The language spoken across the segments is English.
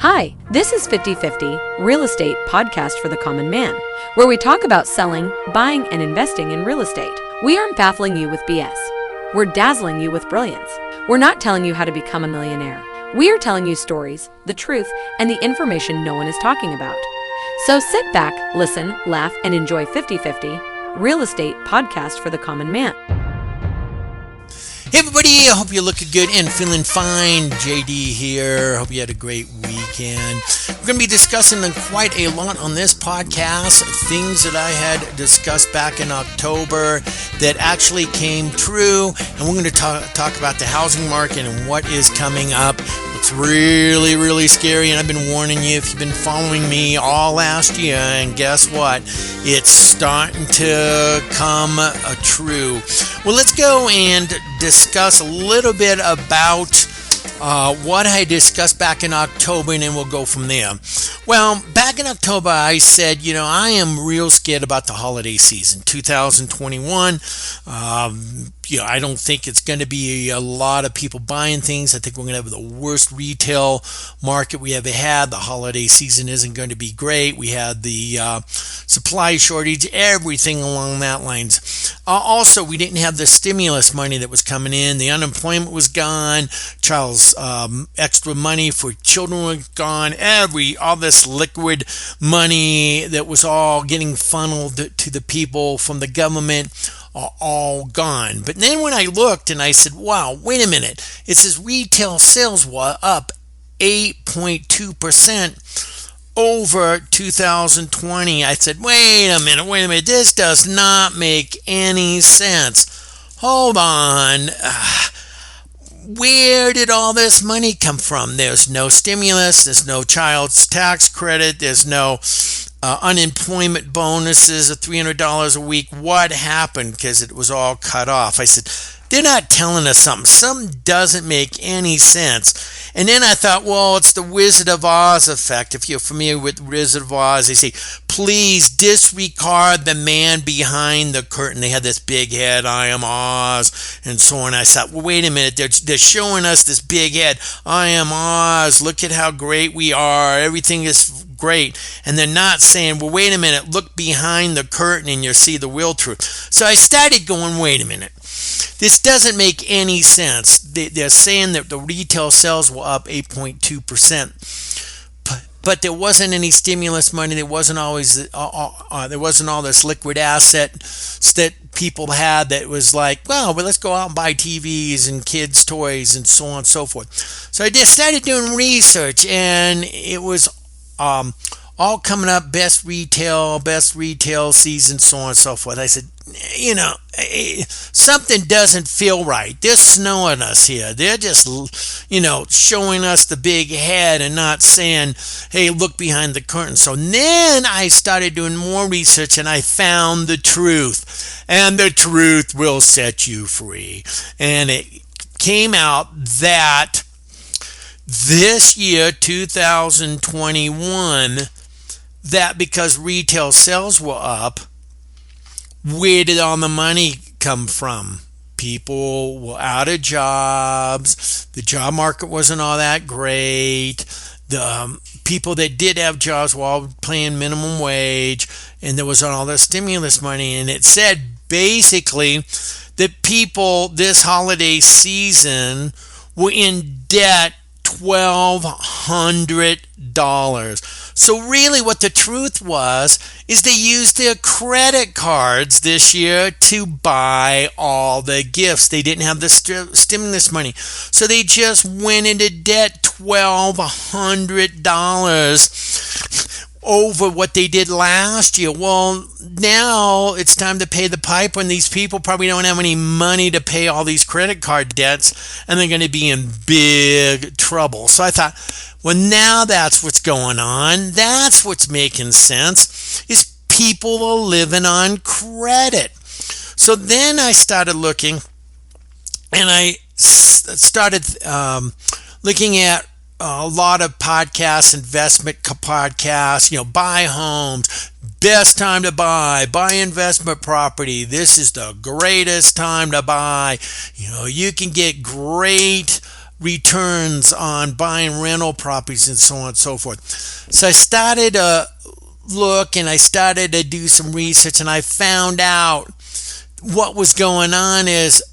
Hi, this is 50/50 Real Estate Podcast for the Common Man, where we talk about selling, buying, and investing in real estate. We aren't baffling you with BS. We're dazzling you with brilliance. We're not telling you how to become a millionaire. We are telling you stories, the truth, and the information no one is talking about. So sit back, listen, laugh, and enjoy 50/50 Real Estate Podcast for the Common Man. Hey everybody, I hope you're looking good and feeling fine. JD here. Hope you had a great weekend. We're going to be discussing quite a lot on this podcast, things that I had discussed back in October that actually came true, and we're going to talk about the housing market and what is coming up. It's really, really scary, and I've been warning you if you've been following me all last year, and guess what? It's starting to come true. Well, let's go and discuss a little bit about what I discussed back in October, and then we'll go from there. Well, back in October, I said, I am real scared about the holiday season, 2021. I don't think it's going to be a lot of people buying things. I think we're going to have the worst retail market we ever had. The holiday season isn't going to be great. We had the supply shortage, everything along that lines. Also, we didn't have the stimulus money that was coming in. The unemployment was gone. Child's extra money for children was gone. All this liquid money that was all getting funneled to the people from the government are all gone. But then when I looked and I said, wow, wait a minute. It says retail sales were up 8.2% over 2020. I said, wait a minute. This does not make any sense. Hold on. Where did all this money come from? There's no stimulus. There's no child's tax credit. There's no unemployment bonuses of $300 a week. What happened? Because it was all cut off. I said, they're not telling us something. Something doesn't make any sense. And then I thought, well, it's the Wizard of Oz effect. If you're familiar with Wizard of Oz, they say, please disregard the man behind the curtain. They had this big head, I am Oz, and so on. I thought, well, wait a minute. They're showing us this big head, I am Oz. Look at how great we are. Everything is great. And they're not saying, well, wait a minute. Look behind the curtain and you'll see the real truth. So I started going, wait a minute. This doesn't make any sense. They're saying that the retail sales were up 8.2%, but there wasn't any stimulus money. There wasn't all this liquid assets that people had that was like, well, let's go out and buy TVs and kids' toys and so on and so forth. So I just started doing research, and it was all coming up, best retail season, so on and so forth. I said, something doesn't feel right. They're snowing us here. They're just, showing us the big head and not saying, hey, look behind the curtain. So then I started doing more research, and I found the truth. And the truth will set you free. And it came out that this year, 2021, that because retail sales were up, where did all the money come from? People were out of jobs. The job market wasn't all that great. The people that did have jobs were all paying minimum wage, and there was all the stimulus money. And it said basically that people this holiday season were in debt $1,200. So really what the truth was is they used their credit cards this year to buy all the gifts. They didn't have the stimulus money. So they just went into debt $1,200 over what they did last year. Well, now it's time to pay the piper, and these people probably don't have any money to pay all these credit card debts, and they're going to be in big trouble. So I thought, well, now that's what's going on. That's what's making sense, is people are living on credit. So then I started looking, and I started looking at a lot of podcasts, investment podcasts, buy homes, best time to buy investment property. This is the greatest time to buy. You can get great returns on buying rental properties and so on and so forth. So I started to look and I started to do some research, and I found out what was going on is,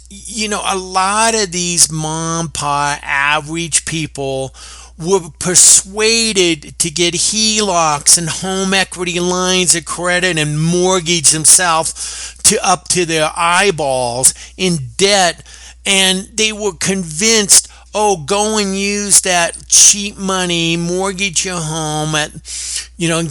a lot of these mom, pa, average people were persuaded to get HELOCs and home equity lines of credit and mortgage themselves up to their eyeballs in debt. And they were convinced, go and use that cheap money, mortgage your home and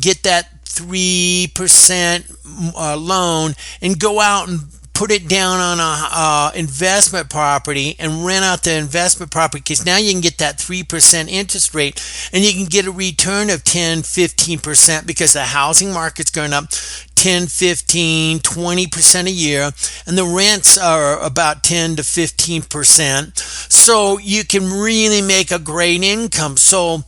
get that 3% loan and go out and put it down on a investment property and rent out the investment property, because now you can get that 3% interest rate and you can get a return of 10-15% because the housing market's going up 10, 15, 20% a year, and the rents are about 10 to 15%. So you can really make a great income. So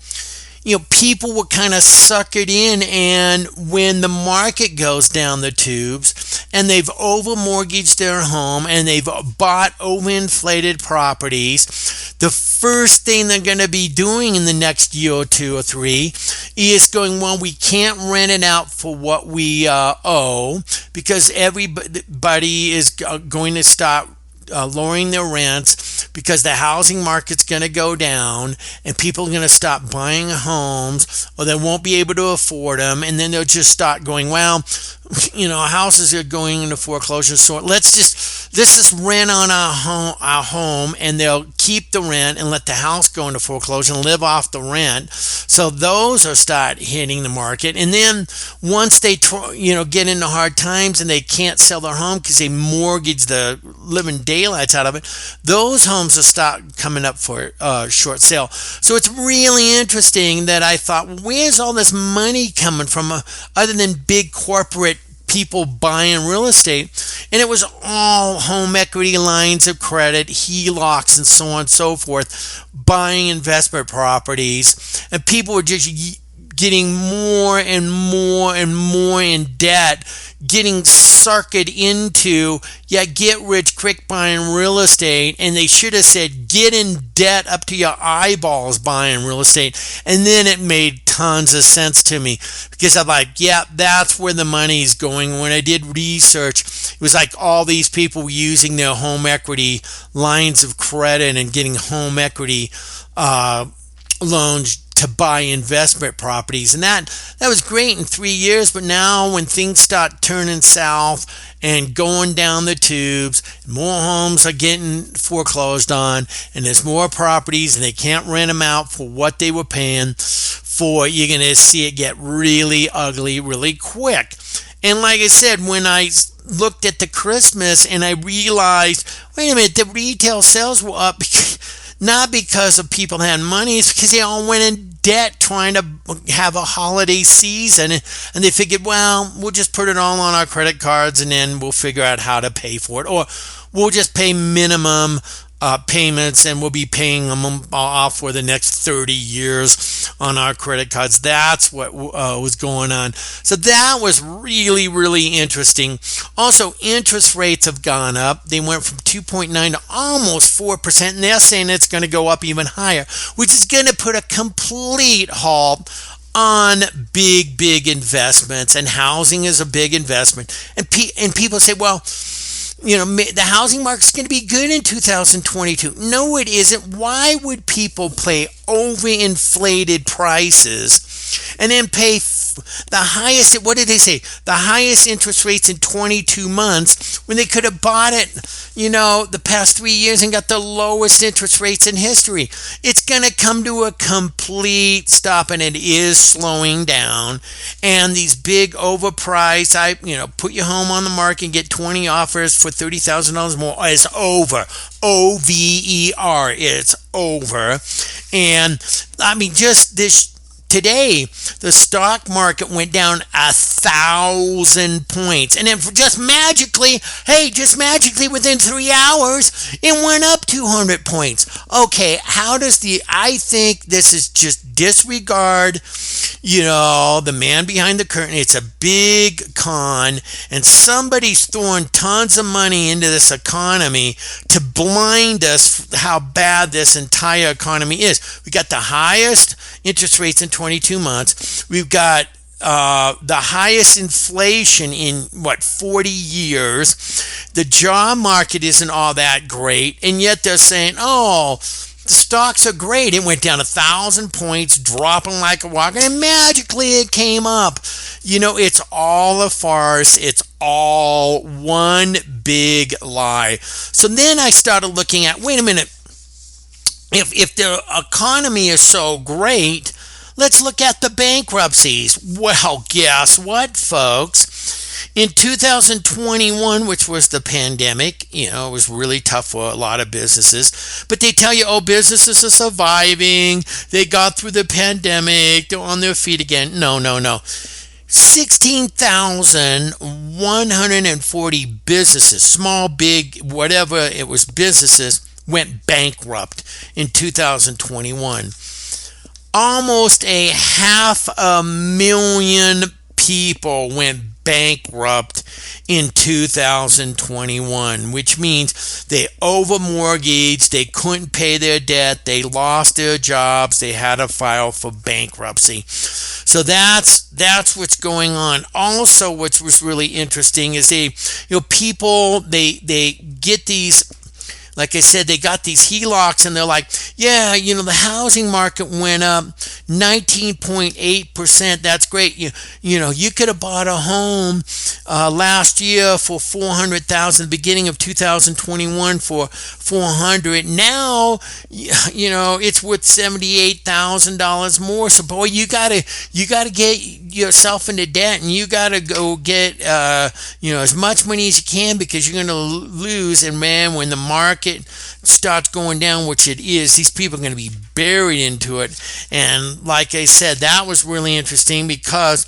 people will kind of suckered in, and when the market goes down the tubes and they've over-mortgaged their home and they've bought overinflated properties, the first thing they're going to be doing in the next year or two or three is going, well, we can't rent it out for what we owe, because everybody is going to start lowering their rents because the housing market's going to go down and people are going to stop buying homes, or they won't be able to afford them, and then they'll just start going, well, houses are going into foreclosure, so let's just rent on our home, and they'll keep the rent and let the house go into foreclosure and live off the rent. So those are start hitting the market, and then once they get into hard times and they can't sell their home because they mortgage the living daylights out of it, those homes will start coming up for short sale. So it's really interesting that I thought, where's all this money coming from other than big corporate people buying real estate? And it was all home equity lines of credit, HELOCs, and so on and so forth, buying investment properties, and people were just getting more and more and more in debt, getting suckered into, get rich quick buying real estate. And they should have said, get in debt up to your eyeballs buying real estate. And then it made tons of sense to me, because I'm like, that's where the money's going. When I did research, it was like all these people using their home equity lines of credit and getting home equity loans to buy investment properties, and that was great in 3 years. But now when things start turning south and going down the tubes, more homes are getting foreclosed on, and there's more properties and they can't rent them out for what they were paying for, you're going to see it get really ugly really quick. And like I said, when I looked at the Christmas and I realized, wait a minute, the retail sales were up not because of people that had money, it's because they all went in debt trying to have a holiday season, and they figured, well, we'll just put it all on our credit cards and then we'll figure out how to pay for it, or we'll just pay minimum payments and we'll be paying them off for the next 30 years on our credit cards. That's what was going on. So that was really, really interesting. Also, interest rates have gone up. They went from 2.9 to almost 4%, and they're saying it's going to go up even higher, which is going to put a complete halt on big investments, and housing is a big investment. And people say, well, the housing market's going to be good in 2022. No, it isn't. Why would people pay overinflated prices and then pay the highest, what did they say? The highest interest rates in 22 months when they could have bought it, the past 3 years and got the lowest interest rates in history. It's going to come to a complete stop, and it is slowing down. And these big overpriced, put your home on the market and get 20 offers for $30,000 more, is over. OVER, it's over. And just this today, the stock market went down 1,000 points, and then just magically within 3 hours, it went up 200 points. Okay, I think this is just disregard The man behind the curtain. It's a big con, and somebody's throwing tons of money into this economy to blind us how bad this entire economy is. We got the highest interest rates in 22 months. We've got the highest inflation in 40 years. The job market isn't all that great, and yet they're saying, oh, the stocks are great. It went down 1,000 points, dropping like a rock, and magically it came up. It's all a farce. It's all one big lie. So then I started looking at, wait a minute, if the economy is so great, let's look at the bankruptcies. Well, guess what, folks? In 2021, which was the pandemic, it was really tough for a lot of businesses. But they tell you, businesses are surviving. They got through the pandemic. They're on their feet again. No. 16,140 businesses, small, big, whatever it was, businesses went bankrupt in 2021. Almost 500,000 people went bankrupt in 2021, which means they overmortgaged, they couldn't pay their debt, they lost their jobs, they had to file for bankruptcy. So that's what's going on. Also, what was really interesting is people get these. Like I said, they got these HELOCs, and they're like, the housing market went up 19.8%. That's great. You could have bought a home last year for $400,000, beginning of 2021 for $400,000. Now, it's worth $78,000 more. So, boy, you gotta get yourself into debt, and you gotta go get as much money as you can, because you're gonna lose. And man, when the market starts going down, which it is, these people are going to be buried into it. And like I said, that was really interesting, because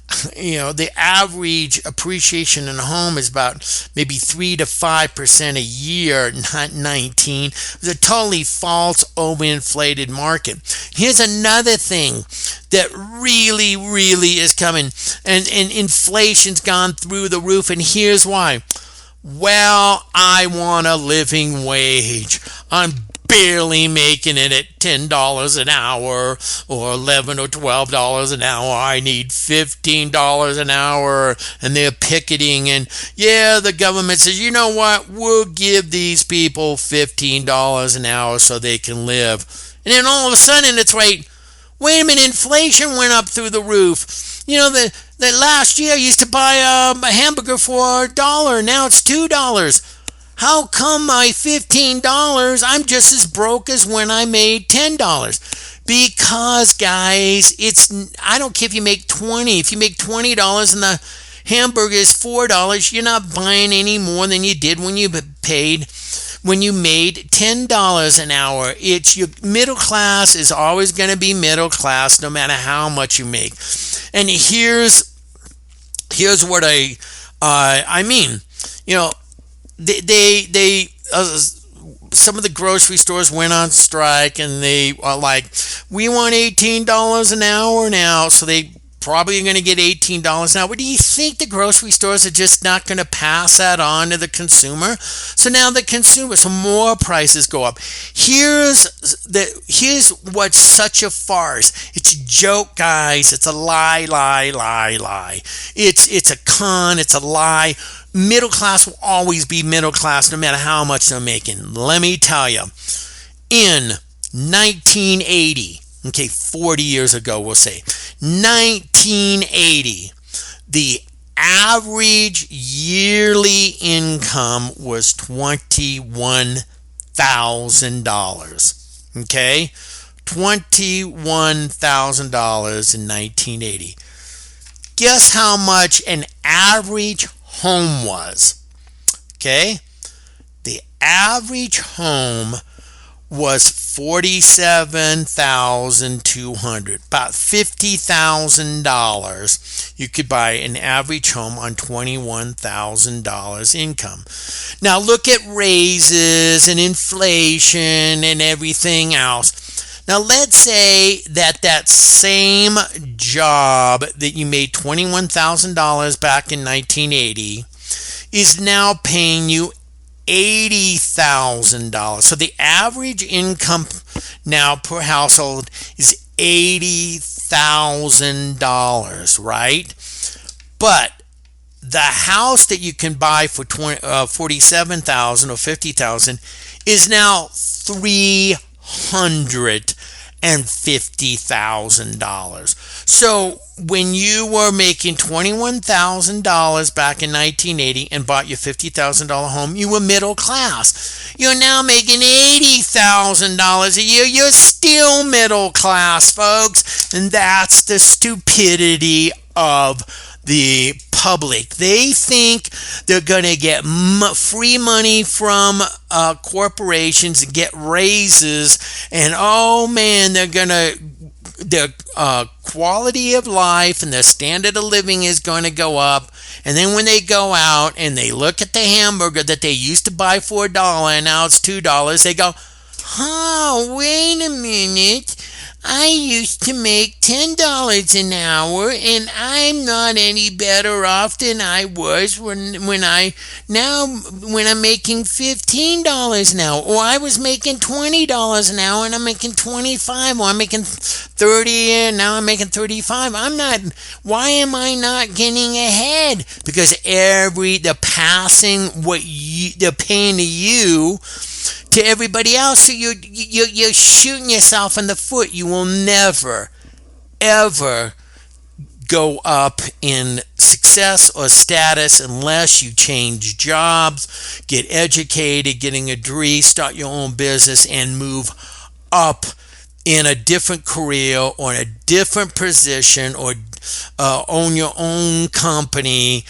the average appreciation in a home is about maybe 3 to 5% a year, not 19. It's a totally false, overinflated market. Here's another thing that really, really is coming, and inflation's gone through the roof, and here's why. Well, I want a living wage. I'm barely making it at $10 an hour or $11 or $12 an hour. I need $15 an hour, and they're picketing. And the government says, you know what? We'll give these people $15 an hour so they can live. And then all of a sudden it's like, wait a minute, inflation went up through the roof. That last year I used to buy a hamburger for $1. Now it's $2. How come my $15, I'm just as broke as when I made $10? Because, guys, I don't care if you make $20. If you make $20 and the hamburger is $4, you're not buying any more than you did when you made $10 an hour. It's your middle class is always going to be middle class, no matter how much you make. And here's what I mean. They some of the grocery stores went on strike, and they are like, we want $18 an hour now. So they probably going to get $18 an hour. But do you think the grocery stores are just not going to pass that on to the consumer? So now the consumer, so more prices go up. Here's what's such a farce. It's a joke, guys. It's a lie. It's a con. It's a lie. Middle class will always be middle class, no matter how much they're making. Let me tell you, in 1980, 40 years ago, we'll say, 1980, the average yearly income was $21,000. Okay? $21,000 in 1980. Guess how much an average home was? Okay? The average home was $47,200, about $50,000. You could buy an average home on $21,000 income. Now look at raises and inflation and everything else. Now, let's say that same job that you made $21,000 back in 1980 is now paying you $80,000. So the average income now per household is $80,000, right? But the house that you can buy for $47,000 or $50,000 is now $350,000. So when you were making $21,000 back in 1980 and bought your $50,000 home, you were middle class. You're now making $80,000 a year. You're still middle class, folks. And that's the stupidity of the public. They think they're going to get free money from corporations and get raises, and oh man, their quality of life and their standard of living is going to go up. And then when they go out and they look at the hamburger that they used to buy for $1 and now it's $2, they go, wait a minute. I used to make $10 an hour, and I'm not any better off than I was when I'm making $15 an hour, or I was making $20 an hour and I'm making $25, or I'm making $30 and now I'm making $35. Why am I not getting ahead? Because they're passing what they're paying to you to everybody else, so you're shooting yourself in the foot. You will never, ever go up in success or status unless you change jobs, get educated, getting a degree, start your own business, and move up in a different career or in a different position, or own your own company.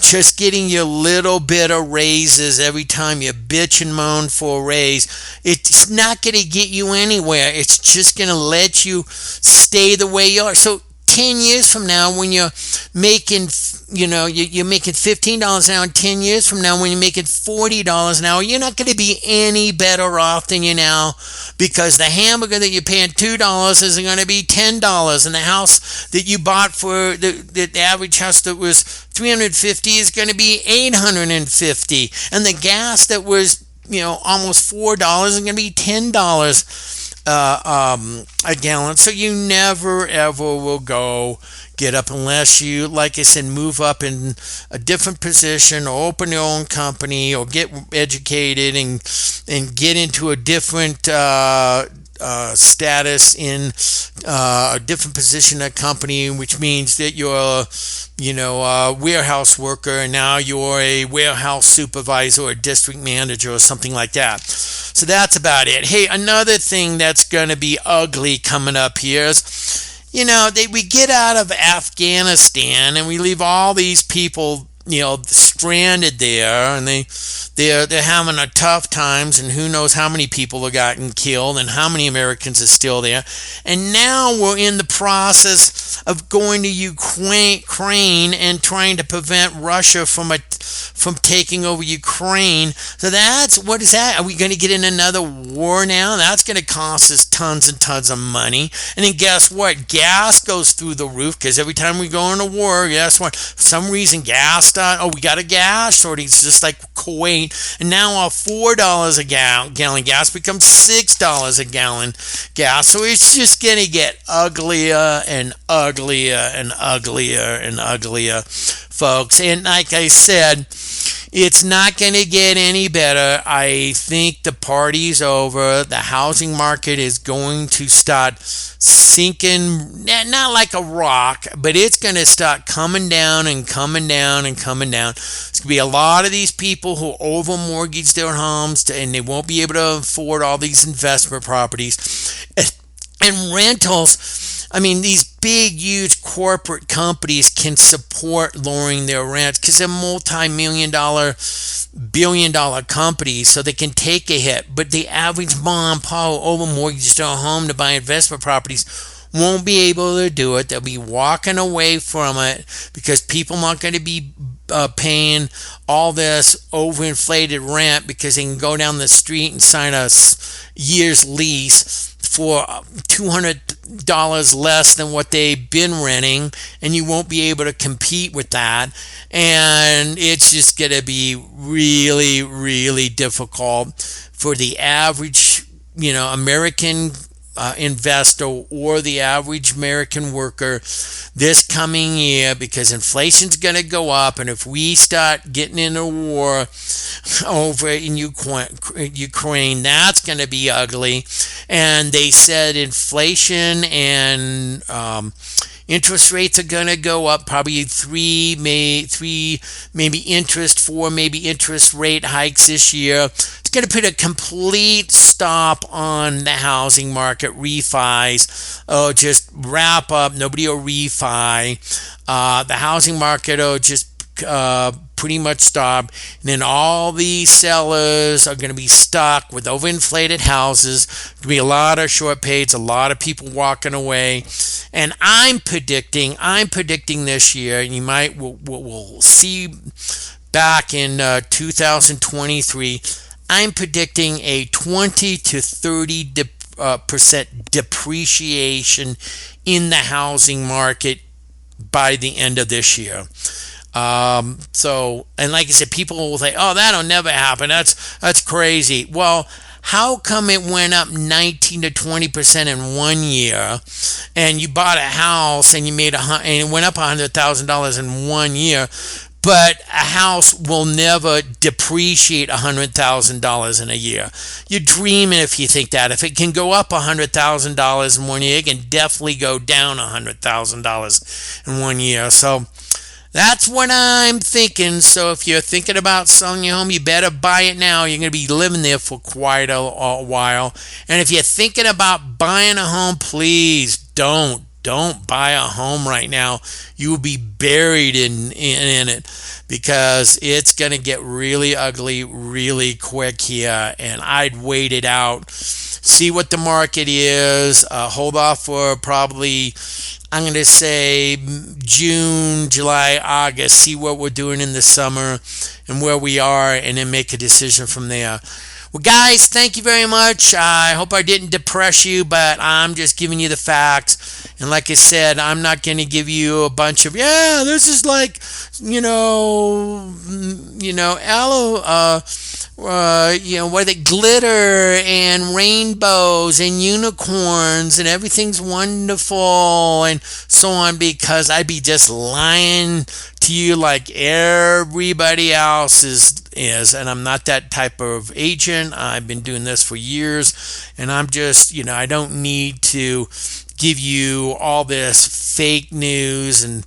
Just getting your little bit of raises every time you bitch and moan for a raise, it's not going to get you anywhere. It's just going to let you stay the way you are. So 10 years from now, when you're making, you're making $15 an hour, 10 years from now, when you're making $40 an hour, you're not going to be any better off than you now, because the hamburger that you're paying $2 is going to be $10, and the house that you bought for the average house that was $350 is going to be $850, and the gas that was almost $4 is going to be $10 a gallon. So you never ever will get up unless you, like I said, move up in a different position, or open your own company, or get educated and get into a different status in a different position in a company, which means that you're a warehouse worker, and now you're a warehouse supervisor or a district manager or something like that. So that's about it. Hey, another thing that's going to be ugly coming up here is, we get out of Afghanistan and we leave all these people, stranded there, and they're having a tough times, and who knows how many people have gotten killed and how many Americans are still there. And now we're in the process of going to Ukraine and trying to prevent Russia from taking over Ukraine. So what is that? Are we going to get in another war now? That's going to cost us tons and tons of money. And then guess what? Gas goes through the roof, because every time we go into war, guess what? For some reason, we got a gas shortage, just like Kuwait. And now our $4 a gallon gas becomes $6 a gallon gas. So it's just going to get uglier and uglier and uglier and uglier, folks. And like I said, it's not going to get any better. I think the party's over. The housing market is going to start sinking, not like a rock, but it's going to start coming down and coming down and coming down. There's going to be a lot of these people who over-mortgage their homes, and they won't be able to afford all these investment properties. And rentals, these big, huge corporate companies can support lowering their rents because they're multi-million-dollar, billion-dollar companies, so they can take a hit. But the average mom and pop who over-mortgages their home to buy investment properties won't be able to do it. They'll be walking away from it because people aren't going to be paying all this overinflated rent because they can go down the street and sign a year's lease for $200 less than what they've been renting, and you won't be able to compete with that. And it's just going to be really, really difficult for the average, American investor or the average American worker this coming year, because inflation's going to go up, and if we start getting in a war over in Ukraine, that's going to be ugly. And they said inflation and interest rates are going to go up, probably three, maybe interest rate hikes this year. It's going to put a complete stop on the housing market. Refis, just wrap up. Nobody will refi. The housing market will just pretty much stop, and then all these sellers are going to be stuck with overinflated houses. There's going to be a lot of short pays, a lot of people walking away. And I'm predicting this year, and you might we'll see back in 2023, I'm predicting a 20 to 30% depreciation in the housing market by the end of this year. And like I said, people will say, "Oh, that'll never happen. That's crazy." Well, how come it went up 19 to 20% in 1 year, and you bought a house and and it went up $100,000 in 1 year, but a house will never depreciate $100,000 in a year? You're dreaming if you think that. If it can go up $100,000 in 1 year, it can definitely go down $100,000 in 1 year. So that's what I'm thinking. So if you're thinking about selling your home, you better buy it now. You're going to be living there for quite a while. And if you're thinking about buying a home, please don't buy a home right now. You will be buried in it, because it's going to get really ugly really quick here. And I'd wait it out, see what the market is, hold off for probably, I'm going to say June, July, August, see what we're doing in the summer and where we are, and then make a decision from there. Well, guys, thank you very much. I hope I didn't depress you, but I'm just giving you the facts. And like I said, I'm not going to give you a bunch of, this is like, glitter and rainbows and unicorns and everything's wonderful and so on, because I'd be just lying to you like everybody else is. And I'm not that type of agent. I've been doing this for years, and I'm just, I don't need to give you all this fake news and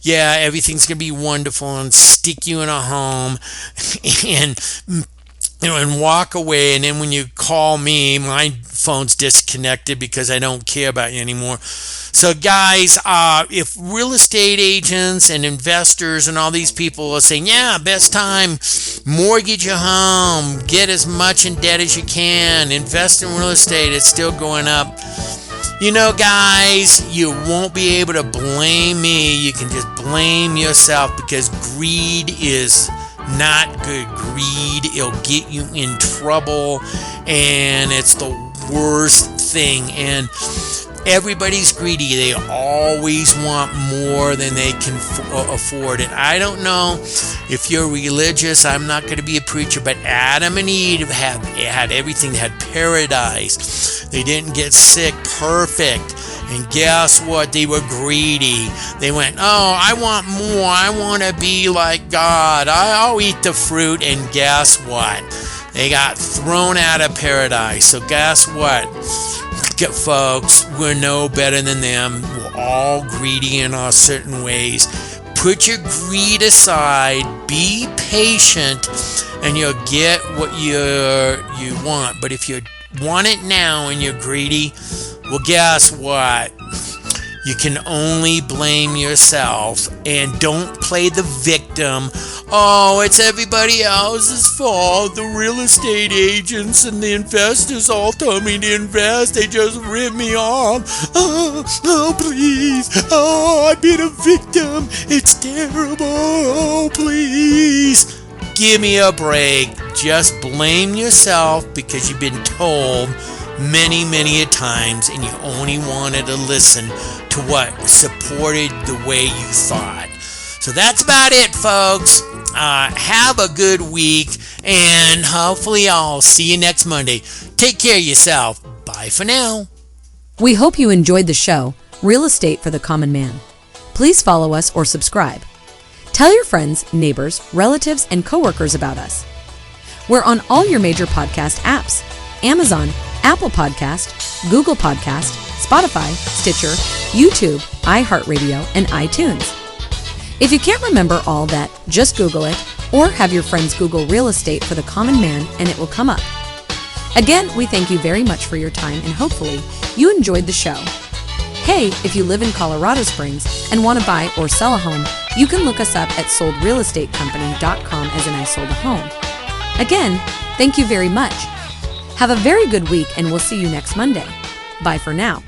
everything's gonna be wonderful and stick you in a home and walk away, and then when you call me, my phone's disconnected because I don't care about you anymore. So guys, if real estate agents and investors and all these people are saying, best time, mortgage your home, get as much in debt as you can, invest in real estate, it's still going up. Guys, you won't be able to blame me. You can just blame yourself, because greed is not good. Greed, it'll get you in trouble, and it's the worst thing. And everybody's greedy. They always want more than they can afford. And I don't know if you're religious. I'm not going to be a preacher, but Adam and Eve had everything. They had paradise. They didn't get sick. Perfect. And guess what? They were greedy. They went, I want more. I want to be like God. I'll eat the fruit. And guess what? They got thrown out of paradise. So guess what? Folks, we're no better than them. We're all greedy in our certain ways. Put your greed aside. Be patient, and you'll get what you want. But if you want it now and you're greedy, well, guess what? You can only blame yourself, and don't play the victim. It's everybody else's fault. The real estate agents and the investors all told me to invest. They just ripped me off. Please. I've been a victim. It's terrible. Please. Give me a break. Just blame yourself because you've been told many, many a times, and you only wanted to listen to what supported the way you thought. So that's about it, folks. Have a good week, and hopefully I'll see you next Monday. Take care of yourself. Bye for now. We hope you enjoyed the show, Real Estate for the Common Man. Please follow us or subscribe. Tell your friends, neighbors, relatives, and coworkers about us. We're on all your major podcast apps: Amazon, Apple Podcast, Google Podcast, Spotify, Stitcher, YouTube, iHeartRadio, and iTunes. If you can't remember all that, just Google it, or have your friends Google Real Estate for the Common Man and it will come up. Again, we thank you very much for your time, and hopefully you enjoyed the show. Hey, if you live in Colorado Springs and want to buy or sell a home, you can look us up at soldrealestatecompany.com as in I sold a home. Again, thank you very much. Have a very good week, and we'll see you next Monday. Bye for now.